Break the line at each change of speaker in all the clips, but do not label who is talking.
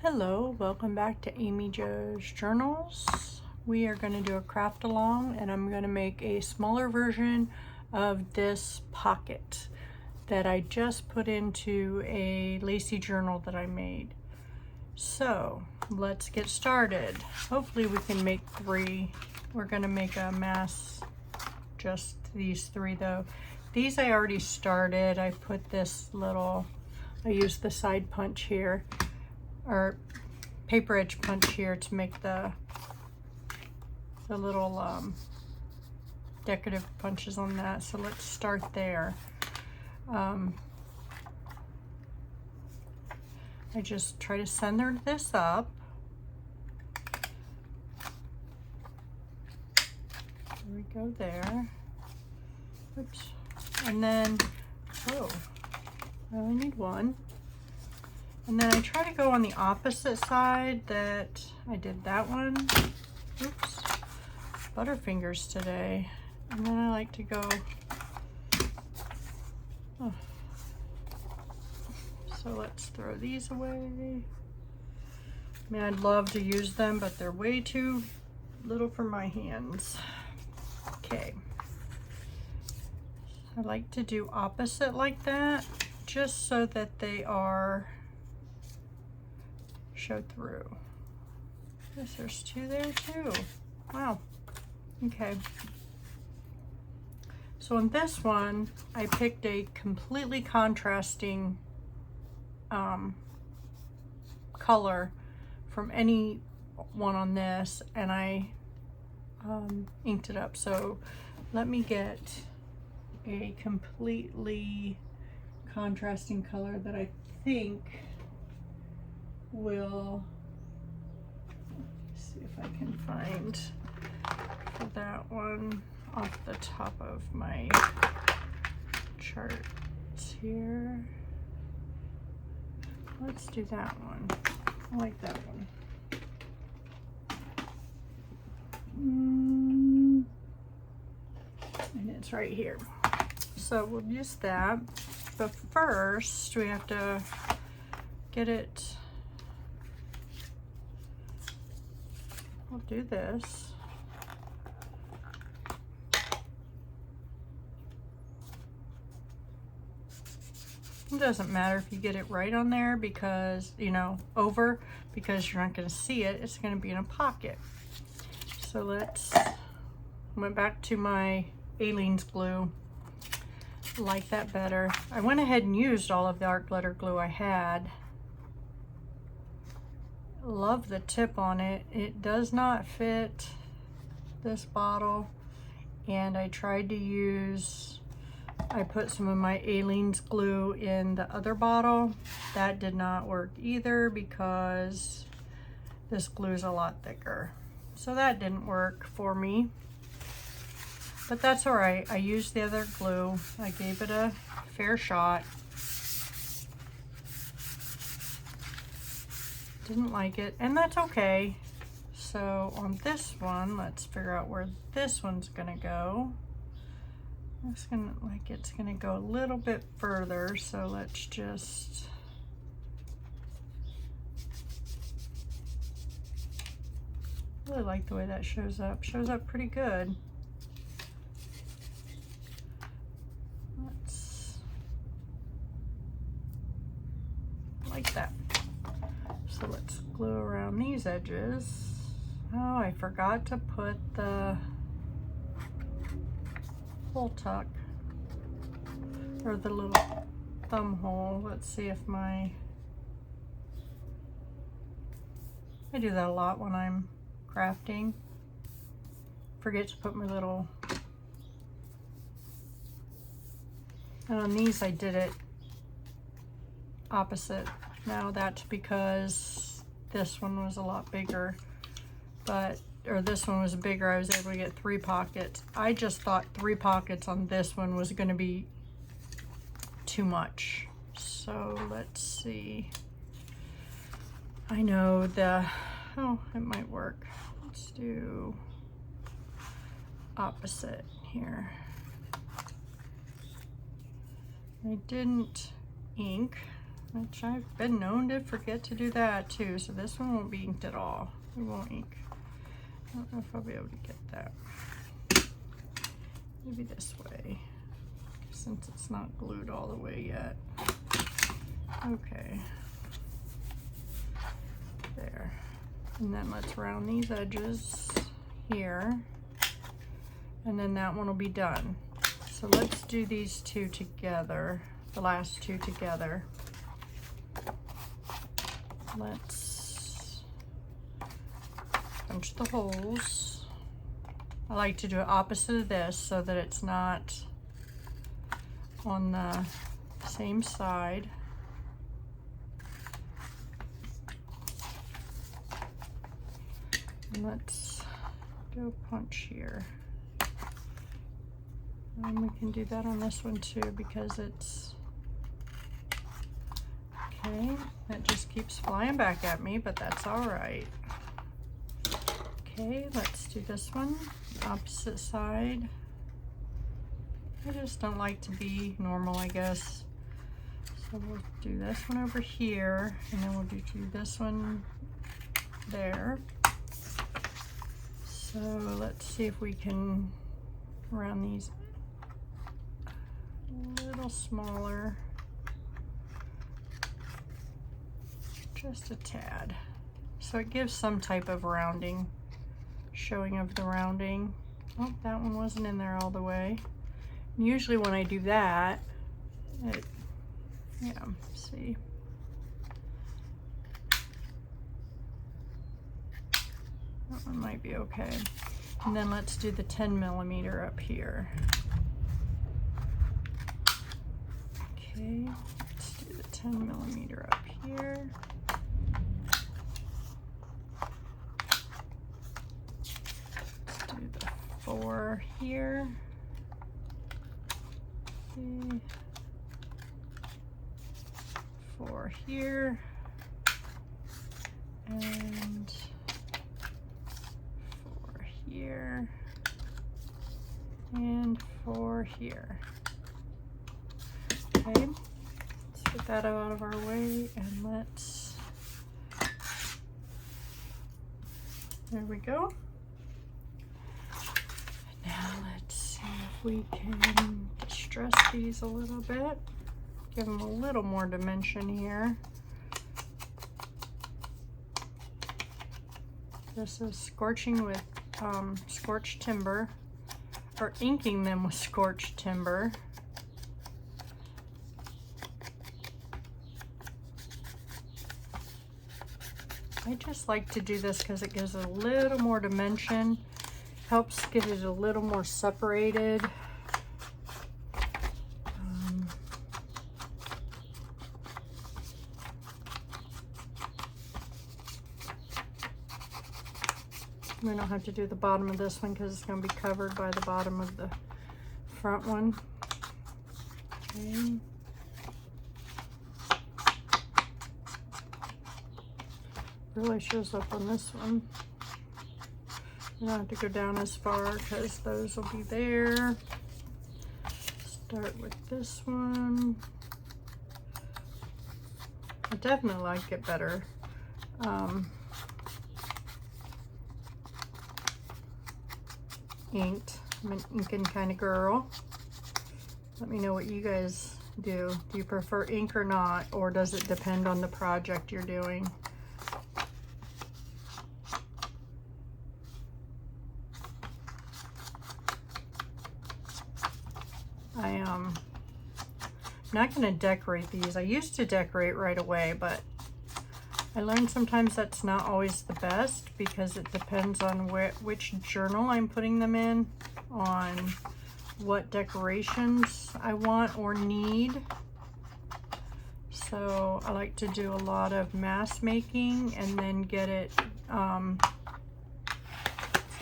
Hello, welcome back to Amy Jo's Journals. We are going to do a craft along and I'm going to make a smaller version of this pocket that I just put into a lacy journal that I made. So let's get started. Hopefully we can make 3. We're going to make a mass, just these 3 though. These I already started. I put this little, I used the side punch here, or paper edge punch here to make the little decorative punches on that. So let's start there. I just try to center this up. There we go there. Oops. And then, oh, I only need 1. And then I try to go on the opposite side that I did that one. Oops, Butterfingers today. And then I like to go, oh. So let's throw these away. I mean, I'd love to use them, but they're way too little for my hands. Okay. I like to do opposite like that, just so that they are show through. Yes, there's 2 there too. Wow. Okay. So in this one, I picked a completely contrasting color from any one on this, and I inked it up. So let me get a completely contrasting color that I think will, see if I can find for that one off the top of my charts here. Let's do that one. I like that one. And it's right here. So we'll use that. But first we have to get it. I'll do this. It doesn't matter if you get it right on there, because, you know, over, because you're not going to see it. It's going to be in a pocket. So let's, went back to my Aleene's glue. Like that better. I went ahead and used all of the art glitter glue I had. Love the tip on it. It does not fit this bottle, and I tried to use, I put some of my Aleene's glue in the other bottle. That did not work either because this glue is a lot thicker. So that didn't work for me, but that's all right. I used the other glue. I gave it a fair shot. Didn't like it, and that's okay. So on this one, let's figure out where this one's gonna go. It's gonna go a little bit further, so let's just really like the way that shows up. Shows up pretty good. Let's, like that. So let's glue around these edges. Oh, I forgot to put the hole tuck, or the little thumb hole. Let's see if I do that a lot when I'm crafting. Forget to put my little, and on these I did it opposite. Now that's because this one was a lot bigger, but, or this one was bigger. I was able to get 3 pockets. I just thought 3 pockets on this one was going to be too much. So let's see. I know the, oh, it might work. Let's do opposite here. I didn't ink. which I've been known to forget to do that too. So this one won't be inked at all. It won't ink. I don't know if I'll be able to get that. Maybe this way, since it's not glued all the way yet. Okay. There. And then let's round these edges here. And then that one will be done. So let's do these two together, the last two together. Let's punch the holes. I like to do it opposite of this so that it's not on the same side. And let's go punch here. And we can do that on this one too because it's, okay, that just keeps flying back at me, but that's all right. Okay, let's do this one, opposite side. I just don't like to be normal, I guess. So we'll do this one over here, and then we'll do this one there. So let's see if we can round these a little smaller, just a tad. So it gives some type of rounding, showing of the rounding. Oh, that one wasn't in there all the way. And usually when I do that, yeah, see. That one might be okay. And then let's do the 10mm up here. Okay, let's do the 10mm up here. Let's do the 4 here. Okay. 4 here. And 4 here. And 4 here. Okay, let's get that out of our way and let's, there we go. Now let's see if we can distress these a little bit, give them a little more dimension here. This is scorching with scorched timber, or inking them with scorched timber. I just like to do this because it gives it a little more dimension, helps get it a little more separated. We don't have to do the bottom of this one because it's going to be covered by the bottom of the front one. Okay. Really shows up on this one. You don't have to go down as far because those will be there. Start with this one. I definitely like it better. Inked. I'm an inking kind of girl. Let me know what you guys do. Do you prefer ink or not, or does it depend on the project you're doing? I'm not going to decorate these. I used to decorate right away, but I learned sometimes that's not always the best because it depends on which journal I'm putting them in, on what decorations I want or need. So I like to do a lot of mass making and then get it, so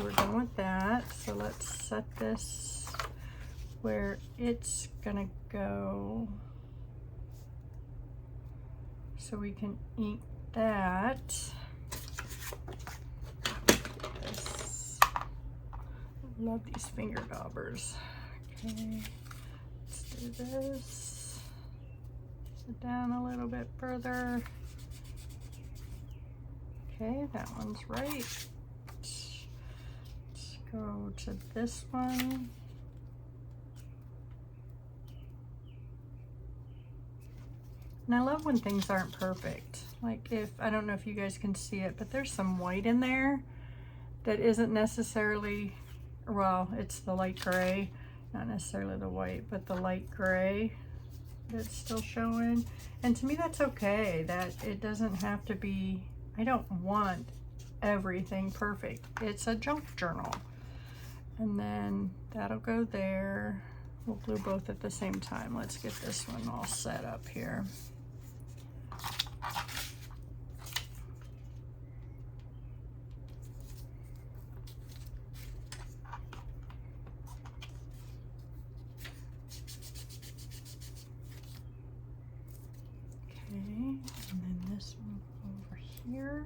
we're done with that. So let's set this where it's gonna go so we can ink that. Love these finger daubers. Okay, let's do this. it down a little bit further. Okay, that one's right. Let's go to this one. And I love when things aren't perfect. Like I don't know if you guys can see it, but there's some white in there that isn't necessarily, well, it's the light gray, not necessarily the white, but the light gray that's still showing. And to me, that's okay. That it doesn't have to be, I don't want everything perfect. It's a junk journal. And then that'll go there. We'll glue both at the same time. Let's get this one all set up here. And then this one over here.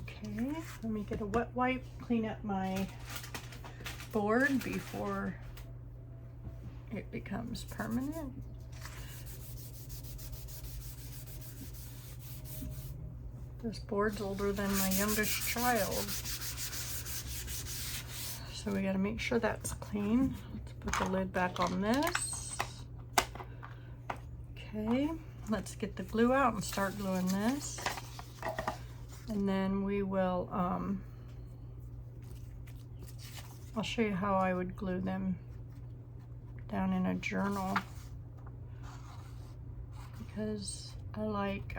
Okay, let me get a wet wipe, clean up my board before it becomes permanent. This board's older than my youngest child, so we got to make sure that's clean. Let's put the lid back on this. Okay, let's get the glue out and start gluing this, and then we will I'll show you how I would glue them down in a journal, because I like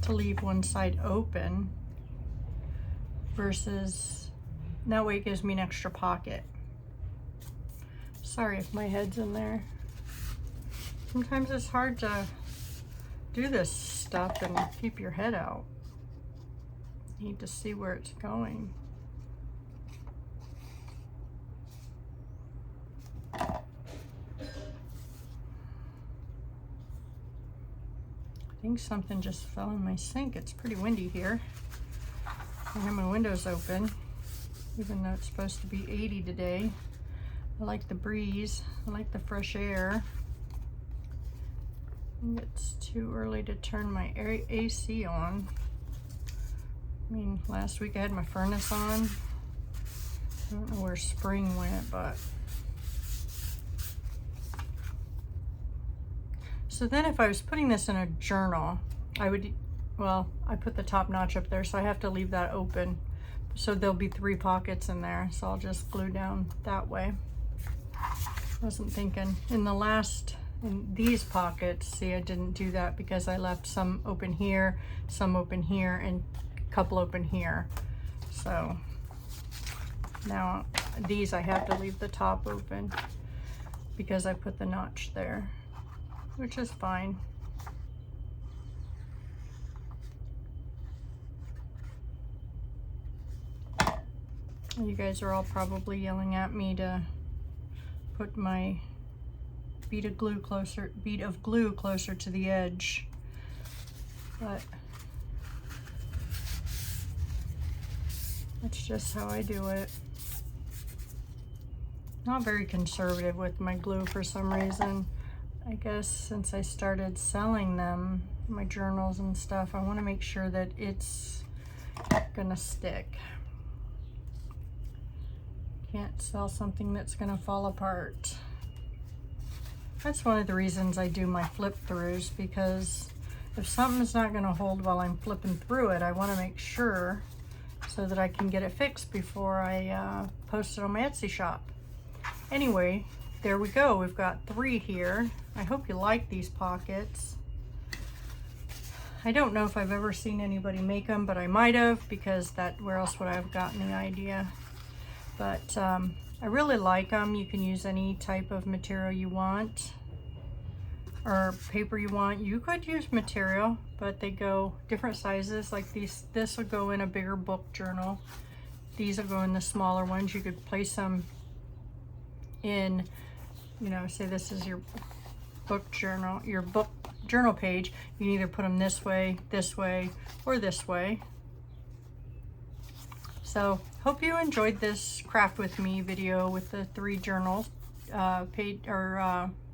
to leave one side open, versus that way it gives me an extra pocket. Sorry if my head's in there. Sometimes it's hard to do this stuff and keep your head out. You need to see where it's going. I think something just fell in my sink. It's pretty windy here. I have my windows open, even though it's supposed to be 80 today. I like the breeze. I like the fresh air. It's too early to turn my AC on. I mean, last week I had my furnace on. I don't know where spring went, but. So then if I was putting this in a journal, I would, well, I put the top notch up there, so I have to leave that open. So there'll be 3 pockets in there. So I'll just glue down that way. Wasn't thinking. In these pockets, see, I didn't do that because I left some open here, and a couple open here. So now these I have to leave the top open because I put the notch there, which is fine. You guys are all probably yelling at me to put my bead of glue closer to the edge, but that's just how I do it. Not very conservative with my glue for some reason. I guess since I started selling them, my journals and stuff, I want to make sure that it's gonna stick. Can't sell something that's gonna fall apart. That's one of the reasons I do my flip throughs, because if something's not gonna hold while I'm flipping through it, I wanna make sure so that I can get it fixed before I post it on my Etsy shop. Anyway, there we go. We've got 3 here. I hope you like these pockets. I don't know if I've ever seen anybody make them, but I might have, because where else would I have gotten the idea? But I really like them. You can use any type of material you want, or paper you want. You could use material, but they go different sizes. Like this will go in a bigger book journal. These will go in the smaller ones. You could place them in, you know, say this is your book journal, your book journal page. You can either put them this way, or this way. So hope you enjoyed this craft with me video with the 3 journal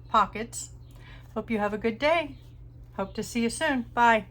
pockets. Hope you have a good day. Hope to see you soon. Bye.